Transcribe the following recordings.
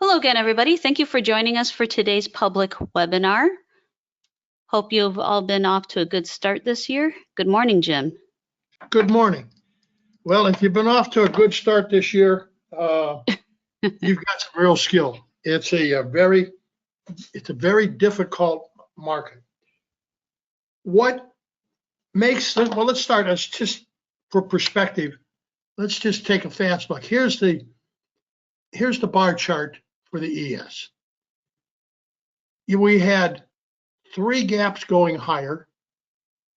Hello again, everybody. Thank you for joining us for today's public webinar. Hope you've all been off to a good start this year. Good morning, Jim. Good morning. Well, if you've been off to a good start this year, you've got some real skill. It's a very difficult market. What makes this, well, let's start as just for perspective. Let's just take a fast look. Here's the bar chart for the ES. We had 3 gaps going higher,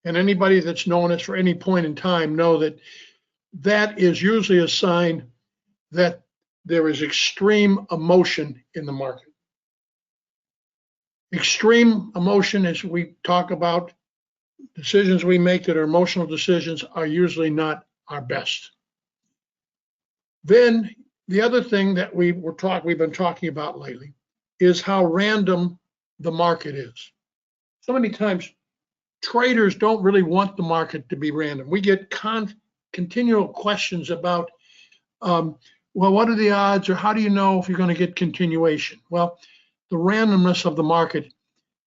and anybody that's known us for any point in time know that that is usually a sign that there is extreme emotion in the market. Extreme emotion, as we talk about, decisions we make that are emotional decisions are usually not our best. Then the other thing that we've been talking about lately is how random the market is. So many times traders don't really want the market to be random. We get continual questions about, well, what are the odds, or how do you know if you're going to get continuation? Well, the randomness of the market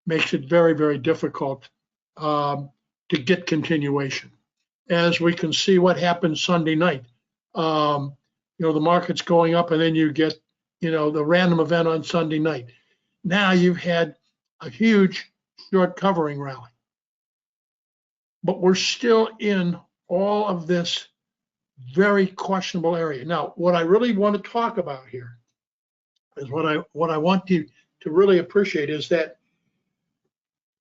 makes it very, very difficult to get continuation. As we can see what happened Sunday night. The market's going up, and then you get, the random event on Sunday night. Now you've had a huge short covering rally. But we're still in all of this very questionable area. Now, what I really want to talk about here is what I want you to really appreciate is that,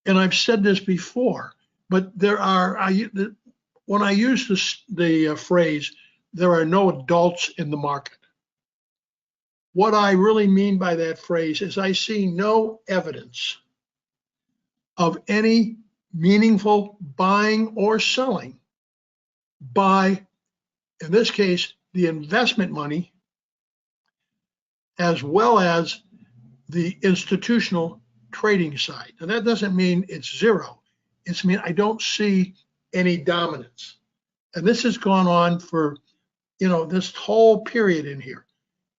and I've said this before, but when I use the phrase, there are no adults in the market. What I really mean by that phrase is I see no evidence of any meaningful buying or selling by, in this case, the investment money, as well as the institutional trading side. And that doesn't mean it's zero. It's mean I don't see any dominance. And this has gone on for, this whole period in here.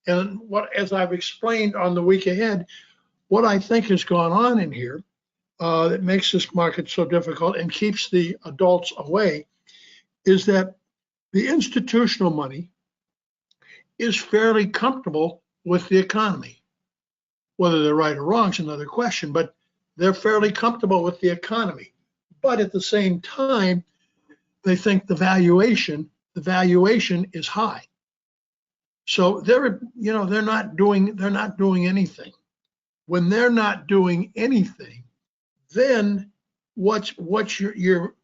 And as I've explained on the week ahead, what I think has gone on in here that makes this market so difficult and keeps the adults away is that the institutional money is fairly comfortable with the economy. Whether they're right or wrong is another question, but they're fairly comfortable with the economy. But at the same time, they think the valuation is high. So they're not doing anything. When they're not doing anything, then what's your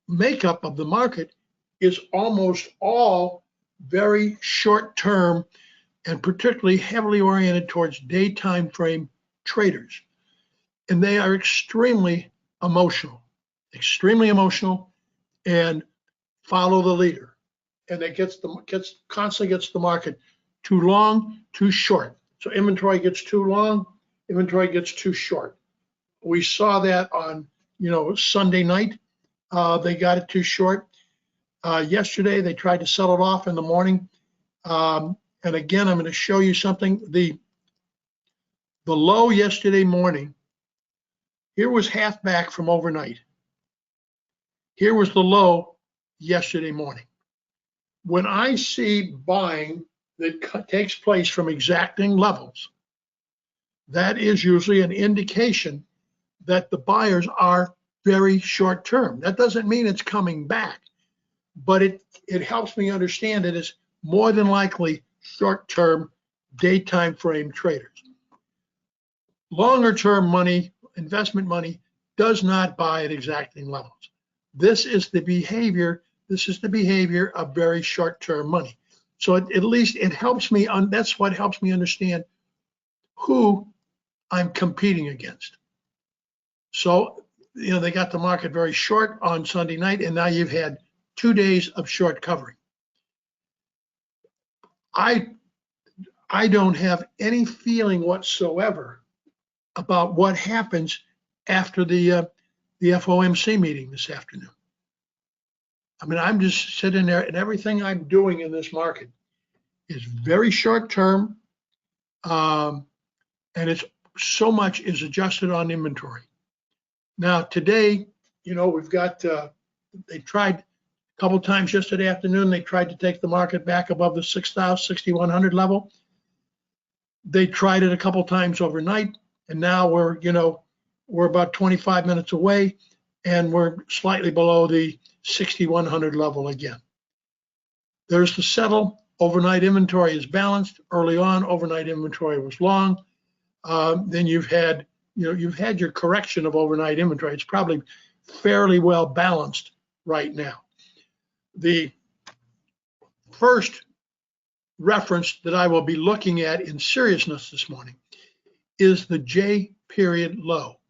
makeup of the market is almost all very short term and particularly heavily oriented towards day time frame traders. And they are extremely emotional and follow the leader. And it constantly gets the market too long, too short. So inventory gets too long, inventory gets too short. We saw that on, Sunday night. They got it too short. Yesterday, they tried to sell it off in the morning. And again, I'm going to show you something. The low yesterday morning, here was half back from overnight. Here was the low yesterday morning. When I see buying that takes place from exacting levels, that is usually an indication that the buyers are very short term. That doesn't mean it's coming back, but it helps me understand it is more than likely short term daytime frame traders. Longer term money, investment money, does not buy at exacting levels. This is the behavior of very short term money. So at least it helps me, that's what helps me understand who I'm competing against. So, they got the market very short on Sunday night, and now you've had 2 days of short covering. I don't have any feeling whatsoever about what happens after the FOMC meeting this afternoon. I mean, I'm just sitting there, and everything I'm doing in this market is very short term. and it's so much is adjusted on inventory. Now today, we've got, they tried a couple times yesterday afternoon, they tried to take the market back above the 6,100 level. They tried it a couple times overnight, and now we're about 25 minutes away, and we're slightly below the 6,100 level again. There's the settle. Overnight inventory is balanced. Early on, overnight inventory was long. Then you've had your correction of overnight inventory. It's probably fairly well balanced right now. The first reference that I will be looking at in seriousness this morning is the J period low.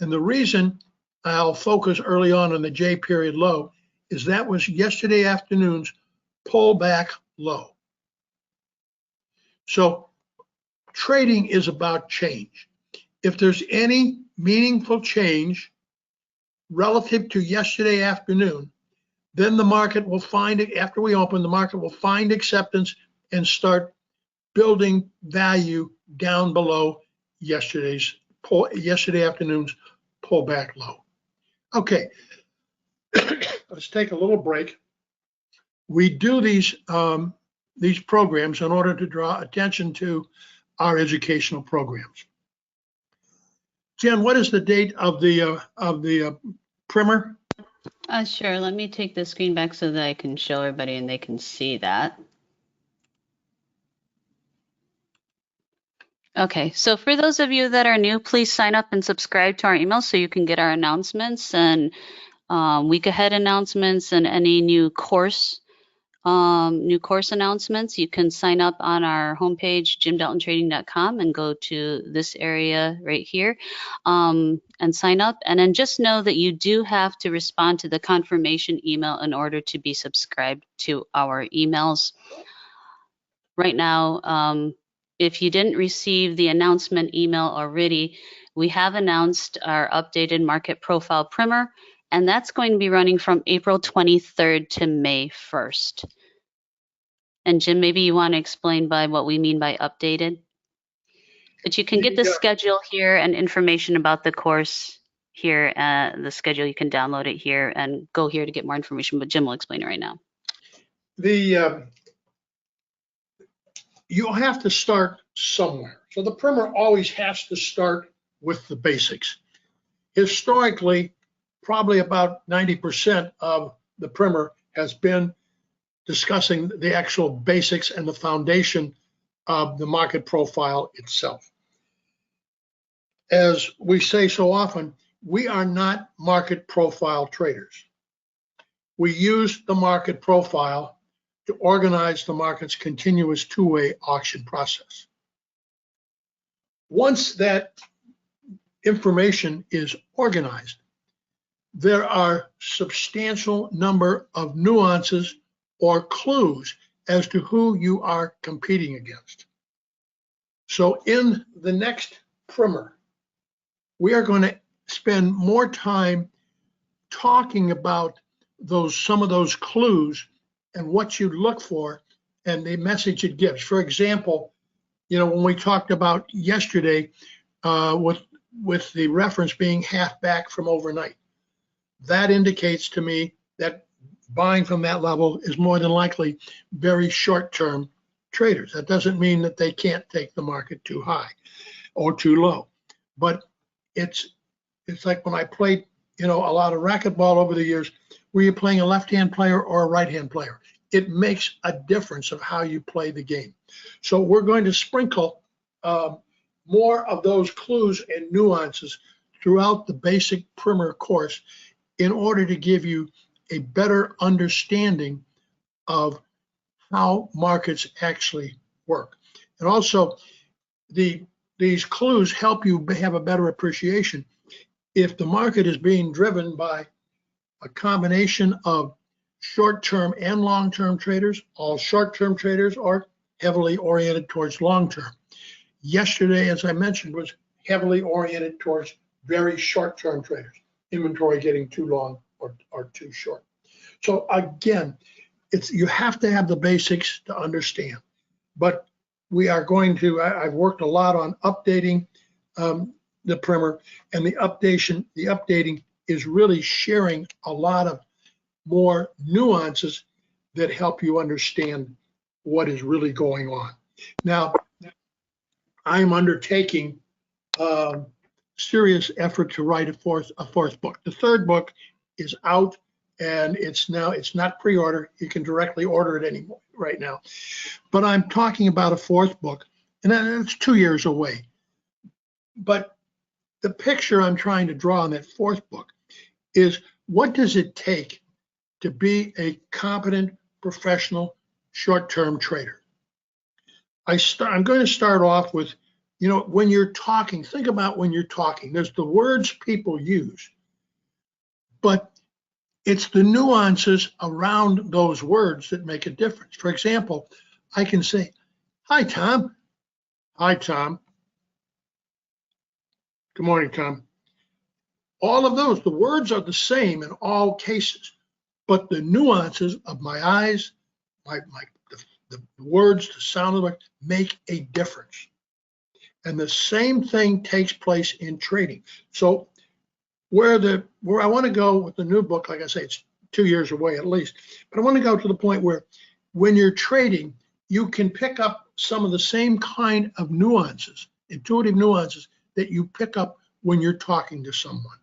And the reason I'll focus early on the J period low is that was yesterday afternoon's pullback low. So trading is about change. If there's any meaningful change relative to yesterday afternoon, then the market will find it, after we open, the market will find acceptance and start building value down below yesterday afternoon's pullback low. Okay, let's take a little break. We do these programs in order to draw attention to our educational programs. Jen, what is the date of the primer? Sure. Let me take the screen back so that I can show everybody and they can see that. Okay, so for those of you that are new, please sign up and subscribe to our email so you can get our announcements and week ahead announcements and any new course announcements. You can sign up on our homepage, jimdeltontrading.com, and go to this area right here and sign up. And then just know that you do have to respond to the confirmation email in order to be subscribed to our emails. Right now, if you didn't receive the announcement email already, we have announced our updated market profile primer, and that's going to be running from April 23rd to May 1st. And Jim, maybe you want to explain by what we mean by updated? But you can get the schedule here and information about the course here. The schedule, you can download it here and go here to get more information, but Jim will explain it right now. You'll have to start somewhere. So the primer always has to start with the basics. Historically, probably about 90% of the primer has been discussing the actual basics and the foundation of the market profile itself. As we say so often, we are not market profile traders. We use the market profile to organize the market's continuous two-way auction process. Once that information is organized, there are substantial number of nuances or clues as to who you are competing against. So in the next primer, we are going to spend more time talking about some of those clues and what you look for and the message it gives. For example, when we talked about yesterday with the reference being half back from overnight, that indicates to me that buying from that level is more than likely very short-term traders. That doesn't mean that they can't take the market too high or too low, but it's like when I played a lot of racquetball over the years, were you playing a left-hand player or a right-hand player? It makes a difference of how you play the game. So we're going to sprinkle more of those clues and nuances throughout the basic primer course in order to give you a better understanding of how markets actually work. And also, these clues help you have a better appreciation. If the market is being driven by a combination of short-term and long-term traders, all short-term traders are heavily oriented towards long-term. Yesterday, as I mentioned, was heavily oriented towards very short-term traders, inventory getting too long or too short. So again, you have to have the basics to understand. But we are going to, I've worked a lot on updating the primer, and the updating is really sharing a lot of more nuances that help you understand what is really going on. Now, I'm undertaking serious effort to write a fourth book. The third book is out, and it's not pre-order. You can directly order it anymore right now. But I'm talking about a fourth book, and it's 2 years away. But the picture I'm trying to draw in that fourth book is, what does it take to be a competent, professional, short-term trader? I'm going to start off with, when you're talking, think about when you're talking. There's the words people use, but it's the nuances around those words that make a difference. For example, I can say, "Hi, Tom." "Hi, Tom." "Good morning, Tom." All of those, the words are the same in all cases, but the nuances of my eyes, the words, the sound of it make a difference. And the same thing takes place in trading. So where I want to go with the new book, like I say, it's 2 years away at least, but I want to go to the point where when you're trading, you can pick up some of the same kind of nuances, intuitive nuances, that you pick up when you're talking to someone.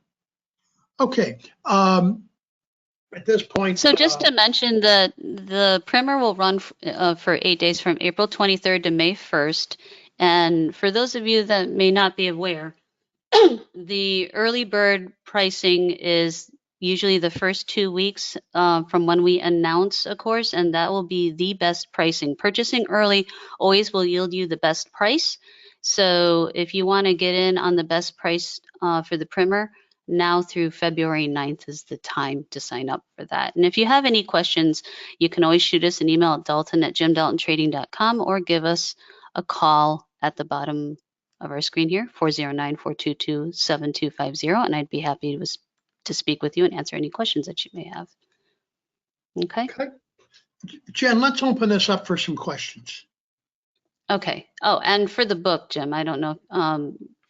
Okay. At this point. So just to mention that the primer will run for 8 days from April 23rd to May 1st. And for those of you that may not be aware, the early bird pricing is usually the first 2 weeks from when we announce a course, and that will be the best pricing. Purchasing early always will yield you the best price. So if you want to get in on the best price for the primer, now through February 9th is the time to sign up for that. And if you have any questions, you can always shoot us an email at dalton@jimdaltontrading.com or give us a call at the bottom of our screen here, 409-422-7250, and I'd be happy to speak with you and answer any questions that you may have. Okay? Jen, let's open this up for some questions. Okay. Oh, and for the book, Jim, I don't know.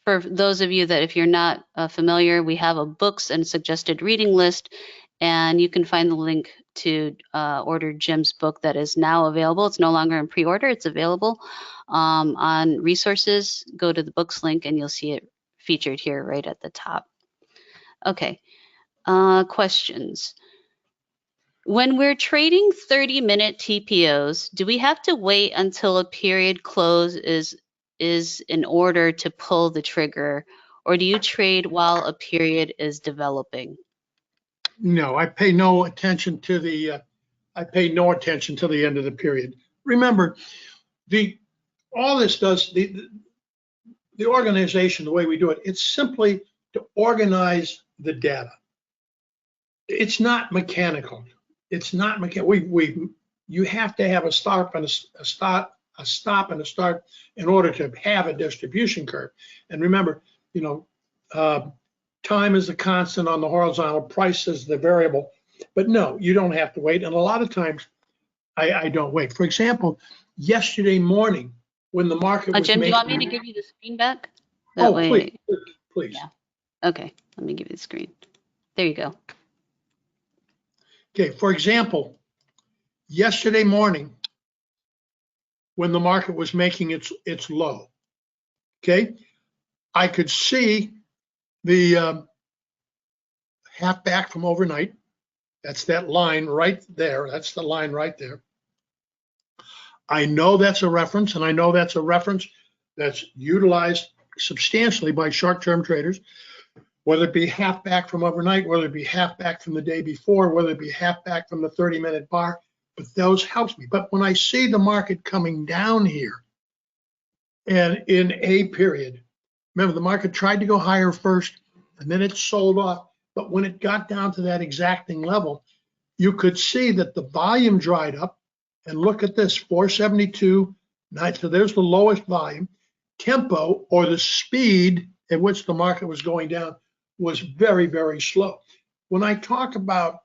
For those of you that, if you're not familiar, we have a books and suggested reading list, and you can find the link to order Jim's book that is now available. It's no longer in pre-order. It's available on resources. Go to the books link and you'll see it featured here right at the top. Okay. Questions. When we're trading 30-minute TPOs, do we have to wait until a period close is in order to pull the trigger, or do you trade while a period is developing? No, I pay no attention to the end of the period. Remember, all this does, the organization, the way we do it, it's simply to organize the data. It's not mechanical. It's not mechanical. You have to have a stop and a stop and a start in order to have a distribution curve. And remember, time is the constant on the horizontal, price is the variable. But no, you don't have to wait. And a lot of times, I don't wait. For example, yesterday morning when the market was Jim, making... do you want me to give you the screen back? That way... please. Yeah. Okay, let me give you the screen. There you go. Okay, for example, yesterday morning when the market was making its low, okay, I could see the half back from overnight. That's that line right there. That's the line right there. I know that's a reference, and I know that's a reference that's utilized substantially by short-term traders, whether it be half back from overnight, whether it be half back from the day before, whether it be half back from the 30-minute bar, but those helps me. But when I see the market coming down here, and in a period, remember the market tried to go higher first, and then it sold off. But when it got down to that exacting level, you could see that the volume dried up. And look at this, 472, so there's the lowest volume. Tempo, or the speed at which the market was going down, was very, very slow. When I talk about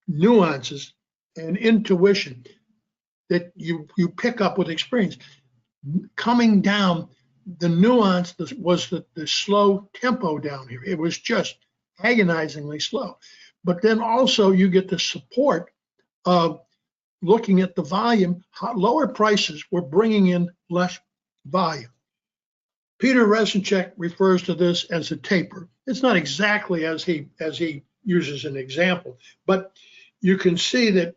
nuances and intuition, that you pick up with experience. Coming down, the nuance was the slow tempo down here. It was just agonizingly slow. But then also you get the support of looking at the volume. Lower prices were bringing in less volume. Peter Resenchek refers to this as a taper. It's not exactly as he uses an example, but you can see that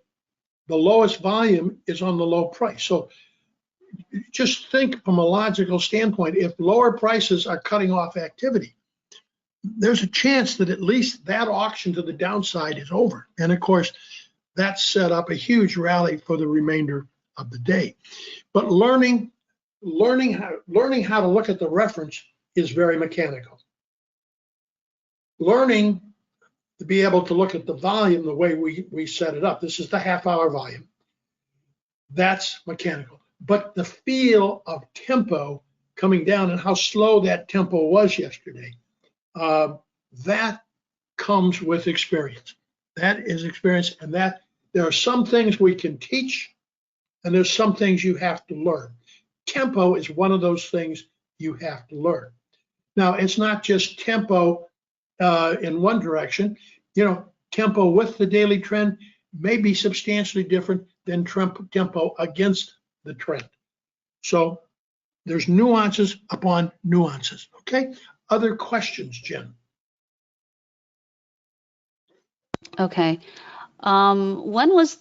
the lowest volume is on the low price. So just think from a logical standpoint, if lower prices are cutting off activity, there's a chance that at least that auction to the downside is over. And of course, that set up a huge rally for the remainder of the day. But learning how to look at the reference is very mechanical. Learning to be able to look at the volume the way we set it up. This is the half-hour volume. That's mechanical. But the feel of tempo coming down and how slow that tempo was yesterday, that comes with experience. That is experience, and that there are some things we can teach, and there's some things you have to learn. Tempo is one of those things you have to learn. Now, it's not just tempo in one direction. You know, tempo with the daily trend may be substantially different than tempo against the trend. So there's nuances upon nuances. Okay. Other questions, Jen? Okay. When was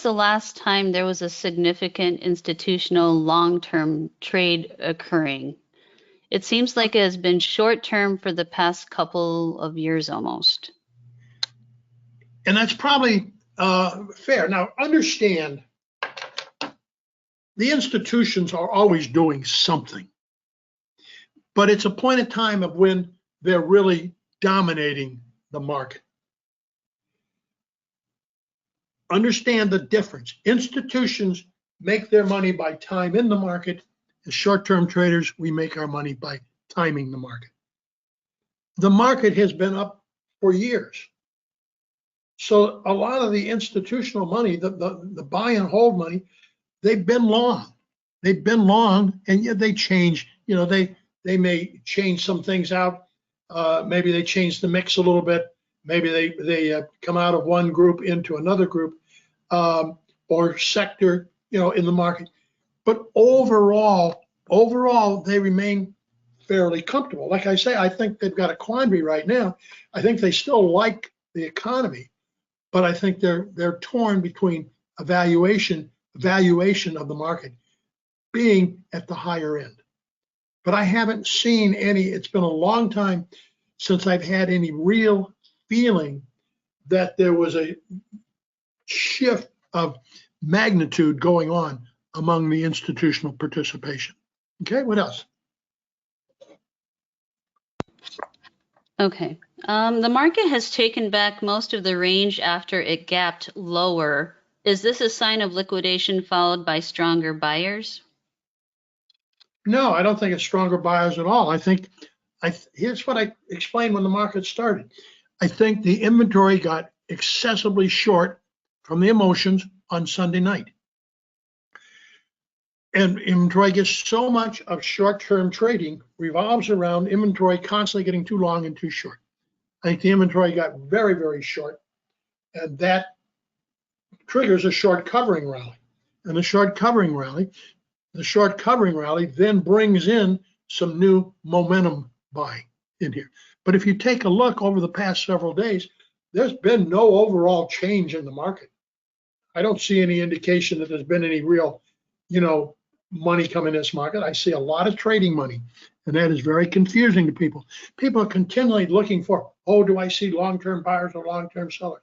the last time there was a significant institutional long-term trade occurring? It seems like it has been short-term for the past couple of years almost. And that's probably fair. Now, understand, the institutions are always doing something, but it's a point in time of when they're really dominating the market. Understand the difference. Institutions make their money by time in the market. As short-term traders, we make our money by timing the market. The market has been up for years. So a lot of the institutional money, the buy and hold money, they've been long. They've been long, and yet they change. You know, they may change some things out. Maybe they change the mix a little bit. Maybe they come out of one group into another group or sector, you know, in the market. But overall, they remain fairly comfortable. Like I say, I think they've got a quandary right now. I think they still like the economy, but I think they're torn between valuation of the market being at the higher end. But I haven't seen any. It's been a long time since I've had any real feeling that there was a shift of magnitude going on among the institutional participation. Okay, what else? Okay. The market has taken back most of the range after it gapped lower. Is this a sign of liquidation followed by stronger buyers? No, I don't think it's stronger buyers at all. I think here's what I explained when the market started. I think the inventory got excessively short from the emotions on Sunday night. And inventory gets so much of short-term trading revolves around inventory constantly getting too long and too short. I think the inventory got very, very short, and that triggers a short covering rally. And the short covering rally then brings in some new momentum buying in here. But if you take a look over the past several days, there's been no overall change in the market. I don't see any indication that there's been any real, you know, money come in this market. I see a lot of trading money, and that is very confusing to people. People are continually looking for, oh, do I see long-term buyers or long-term sellers?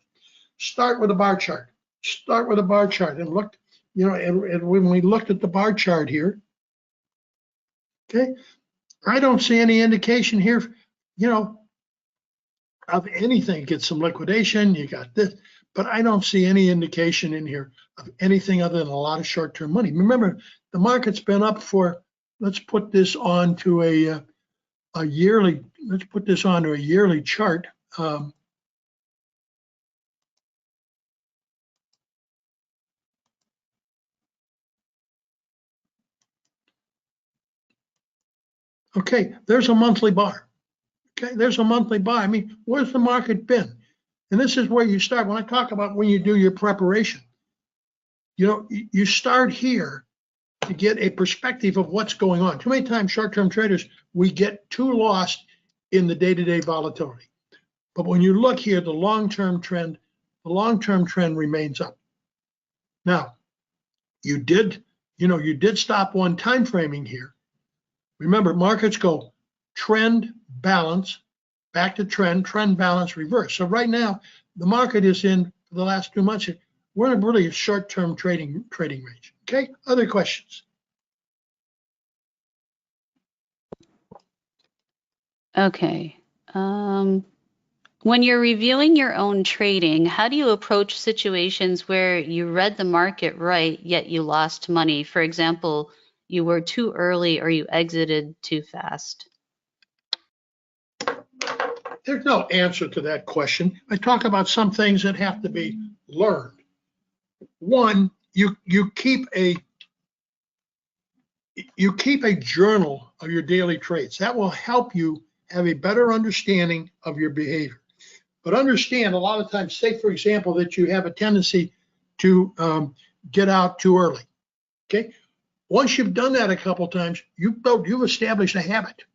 Start with a bar chart. Start with a bar chart and look, you know, and when we looked at the bar chart here, okay, I don't see any indication here, you know, of anything. Get some liquidation, you got this, but I don't see any indication in here of anything other than a lot of short-term money. Remember, the market's been up for, let's put this onto a yearly, let's put this onto a yearly chart. Okay, there's a monthly bar. Okay, there's a monthly bar. I mean, where's the market been? And this is where you start. When I talk about when you do your preparation, you know, you start here to get a perspective of what's going on. Too many times, short-term traders, we get too lost in the day-to-day volatility. But when you look here, the long-term trend remains up. Now, you did stop one time framing here. Remember, markets go trend, balance, back to trend, trend, balance, reverse. So right now, the market is in, for the last 2 months, we're in really a short-term trading range. Okay, other questions? Okay. When you're reviewing your own trading, how do you approach situations where you read the market right, yet you lost money? For example, you were too early or you exited too fast. There's no answer to that question. I talk about some things that have to be learned. One, you keep a journal of your daily trades. That will help you have a better understanding of your behavior. But understand, a lot of times, say for example that you have a tendency to get out too early. Okay, once you've done that a couple times, you've established a habit.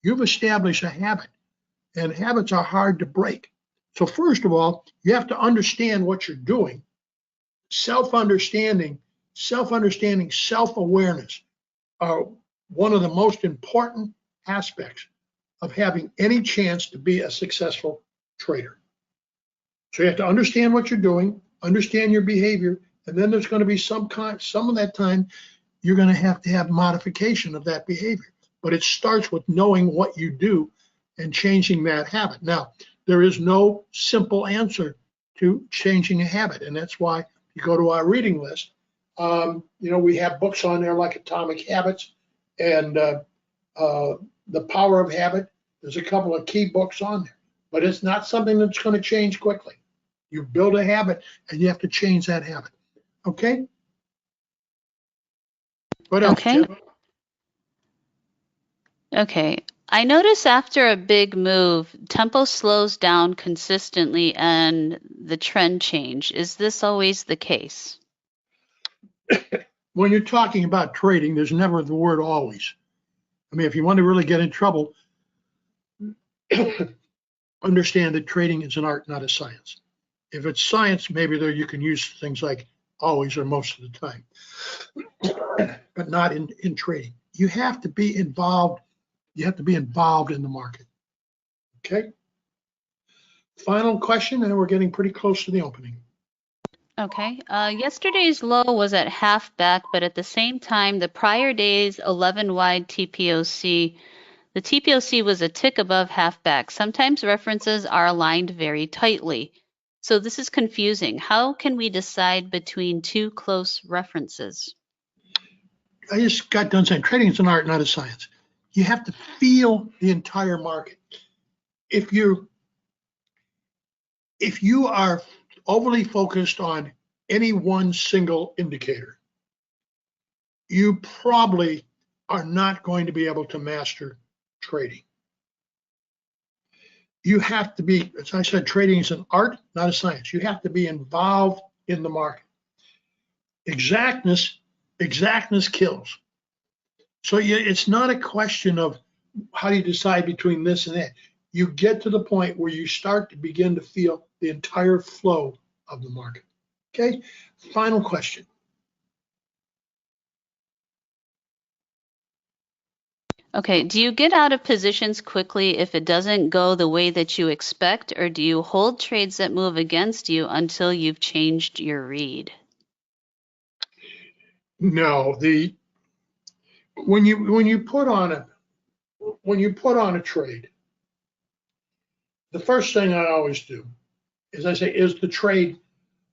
You've established a habit, and habits are hard to break. So first of all, you have to understand what you're doing. Self-understanding, self-awareness are one of the most important aspects of having any chance to be a successful trader. So you have to understand what you're doing, understand your behavior, and then there's going to be some of that time you're going to have modification of that behavior. But it starts with knowing what you do and changing that habit. Now, there is no simple answer to changing a habit, and that's why you go to our reading list. We have books on there like Atomic Habits and The Power of Habit. There's a couple of key books on there, but it's not something that's going to change quickly. You build a habit and you have to change that habit. Okay? What else, Okay. Jim? Okay. I notice after a big move, tempo slows down consistently and the trend change. Is this always the case? When you're talking about trading, there's never the word always. I mean, if you want to really get in trouble, understand that trading is an art, not a science. If it's science, maybe there you can use things like always or most of the time, but not in trading. You have to be involved. You have to be involved in the market. Okay. Final question, and we're getting pretty close to the opening. Okay. Yesterday's low was at half back, but at the same time, the prior day's 11 wide TPOC, the TPOC was a tick above half back. Sometimes references are aligned very tightly. So this is confusing. How can we decide between two close references? I just got done saying trading is an art, not a science. You have to feel the entire market. If you are overly focused on any one single indicator, you probably are not going to be able to master trading. You have to be, as I said, trading is an art, not a science. You have to be involved in the market. Exactness kills. So it's not a question of how do you decide between this and that. You get to the point where you start to begin to feel the entire flow of the market. Okay, final question. Okay, do you get out of positions quickly if it doesn't go the way that you expect, or do you hold trades that move against you until you've changed your read? No, when you put on a trade, the first thing I always do is I say, is the trade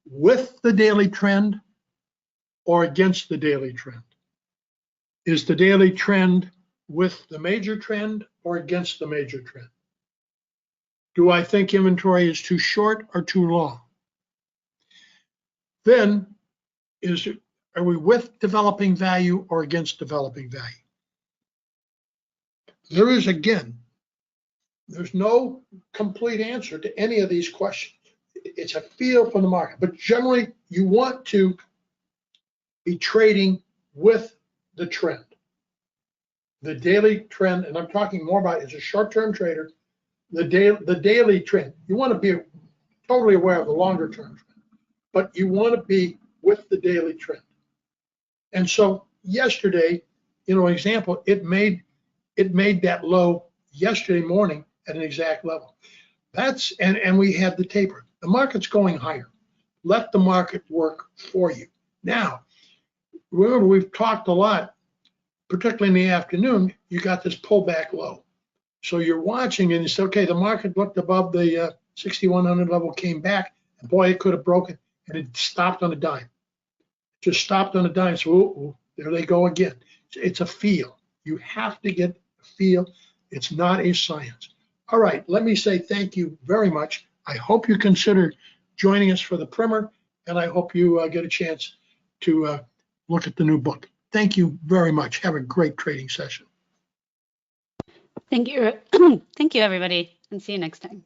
with the daily trend or against the daily trend? Is the daily trend with the major trend or against the major trend? Do I think inventory is too short or too long? Then are we with developing value or against developing value? there is, again, there's no complete answer to any of these questions. It's a feel for the market, but generally you want to be trading with the trend. The daily trend, and I'm talking more about as a short-term trader, the daily trend. You want to be totally aware of the longer-term trend, but you want to be with the daily trend. And so yesterday, example, it made that low yesterday morning at an exact level. And we had the taper. The market's going higher. Let the market work for you. Now, remember, we've talked a lot, particularly in the afternoon, you got this pullback low. So you're watching and you say, okay, the market looked above the 6,100 level, came back, and boy, it could have broken, and it stopped on a dime. Just stopped on a dime. So ooh, there they go again. It's a feel. You have to get a feel. It's not a science. All right, let me say thank you very much. I hope you consider joining us for the primer, and I hope you get a chance to look at the new book. Thank you very much. Have a great trading session. Thank you. Thank you, everybody, and see you next time.